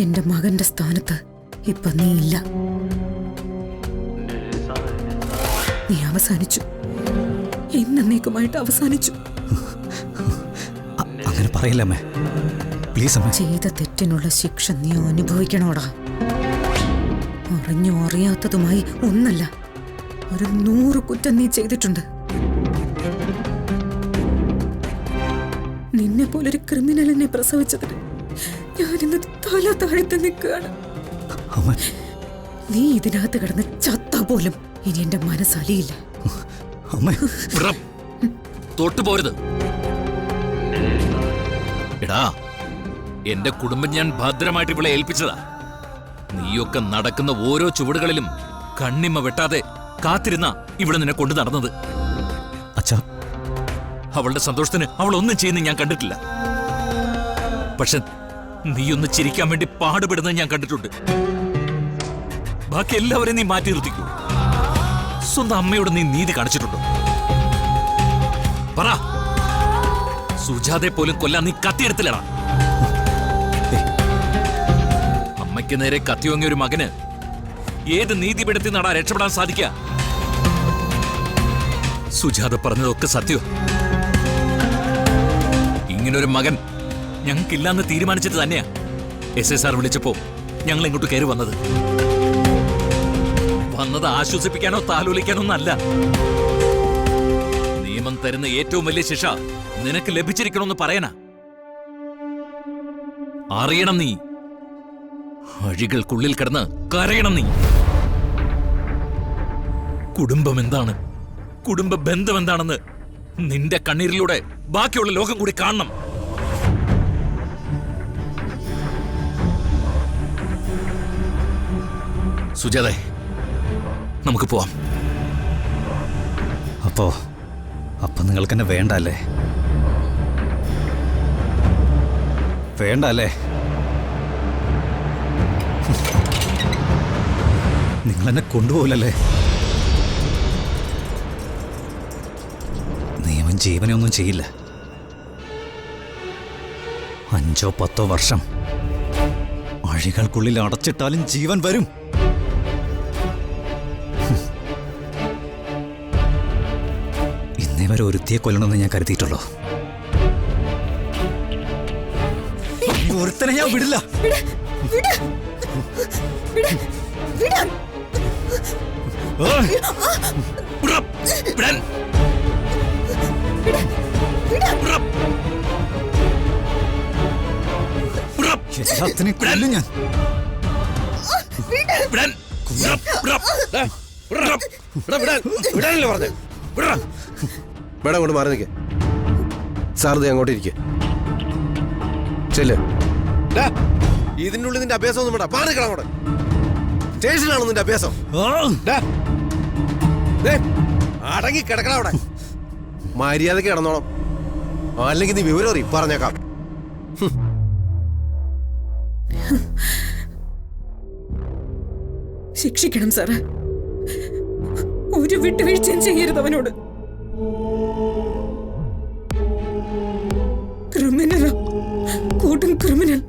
എന്റെ മകന്റെ സ്ഥാനത്ത് ഇപ്പൊ നീ ഇല്ല. നീ അവസാനിച്ചു, എന്നേക്കുമായിട്ട് അവസാനിച്ചു. അങ്ങനെ പറയില്ലമ്മേ, പ്ലീസ് അമ്മേ. ചെയ്ത തെറ്റിനുള്ള ശിക്ഷ നീ അനുഭവിക്കണോടാ. അറിഞ്ഞോ അറിയാത്തതുമായി ഒന്നല്ല, ഒരു 100 കുറ്റം നീ ചെയ്തിട്ടുണ്ട്. നിന്നെ പോലൊരു ക്രിമിനലിനെ പ്രസവിച്ചതിന് ഞാനിന്ന് തല താഴ്ത്തി നിൽക്കുകയാണ്. നീ ഇതിനകത്ത് കിടന്ന് ചത്ത പോലും ഇനി എന്റെ മനസ്സലിയില്ല. തൊട്ടുപോരുത്. എടാ, എന്റെ കുടുംബം ഞാൻ ഭദ്രമായിട്ട് ഇവിടെ ഏൽപ്പിച്ചതാ. നീയൊക്കെ നടക്കുന്ന ഓരോ ചുവടുകളിലും കണ്ണിമ വെട്ടാതെ കാത്തിരുന്ന ഇവിടെ നിന്നെ കൊണ്ടു നടന്നത്. അച്ഛാ, അവളുടെ സന്തോഷത്തിന് അവൾ ഒന്നും ചെയ്യുന്ന ഞാൻ കണ്ടിട്ടില്ല. പക്ഷെ നീയൊന്ന് ചിരിക്കാൻ വേണ്ടി പാടുപെടുന്നത് ഞാൻ കണ്ടിട്ടുണ്ട്. ബാക്കി എല്ലാവരെയും നീ മാറ്റി നിർത്തിക്കൂ. സ്വന്തം അമ്മയോട് നീ നീതി കാണിച്ചിട്ടുണ്ടോ? പറ. സുജാതെ പോലും കൊല്ലാൻ നീ കത്തിയെടുത്തില്ലടാ. അമ്മയ്ക്ക് നേരെ കത്തിയോങ്ങിയ ഒരു മകന് ഏത് നീതിപീഠത്തിൽ നടാ രക്ഷപ്പെടാൻ സാധിക്കുക? സുജാത പറഞ്ഞതൊക്കെ സത്യം. ഇങ്ങനൊരു മകൻ ഞങ്ങൾക്കില്ലാന്ന് തീരുമാനിച്ചിട്ട് തന്നെയാ SSR വിളിച്ചപ്പോ ഞങ്ങൾ ഇങ്ങോട്ട് കയറി വന്നത്. ആശ്വസിപ്പിക്കാനോ താലോലിക്കാനോ ഒന്നല്ല. നിയമം തരുന്ന ഏറ്റവും വലിയ ശിക്ഷ നിനക്ക് ലഭിച്ചിരിക്കണമെന്ന് പറയാനാ. അറിയണം നീ, അഴികൾക്കുള്ളിൽ കിടന്ന് കരയണം നീ. കുടുംബം എന്താണ്, കുടുംബ ബന്ധം എന്താണെന്ന് നിന്റെ കണ്ണീരിലൂടെ ബാക്കിയുള്ള ലോകം കൂടി കാണണം. സുജാതെ, നമുക്ക് പോവാം. അപ്പൊ നിങ്ങൾക്ക് എന്നെ വേണ്ട അല്ലേ? വേണ്ട അല്ലേ? നിങ്ങളെന്നെ കൊണ്ടുപോകില്ലല്ലേ? നിയമം ജീവനെ ഒന്നും ചെയ്യില്ല. 5 or 10 വർഷം അഴികൾക്കുള്ളിൽ അടച്ചിട്ടാലും ജീവൻ വരും. ഇന്നേ വരെ ഒരുത്തിയെ കൊല്ലണമെന്ന് ഞാൻ കരുതിയിട്ടുള്ളൂ. ഒരുത്തനെ ഞാൻ വിടില്ല. എല്ലാത്തിനെയും കൊല്ലും ഞാൻ. മേഡം കൊണ്ട് മാറി നിൽക്കേ. സാർ അങ്ങോട്ട് ഇരിക്കേ. ചെല്ലേ, ഇതിൻ്റെ ഉള്ളിൽ നിന്റെ അഭ്യാസം ഒന്നും വേണ്ട. മാറിക്കണം അങ്ങോട്ട്. സ്റ്റേഷനിലാണോ നിന്റെ അഭ്യാസം? അടങ്ങി കിടക്കണം അവിടെ. മര്യാദക്ക് കിടന്നോണം, അല്ലെങ്കിൽ നീ വിവരം അറിയും. പറഞ്ഞേക്കാം. ശിക്ഷിക്കണം സാറേ. ഒരു വിട്ടുവീഴ്ചയും ചെയ്യരുത് അവനോട്. ക്രിമിനൽ, കൂട്ടും ക്രിമിനൽ.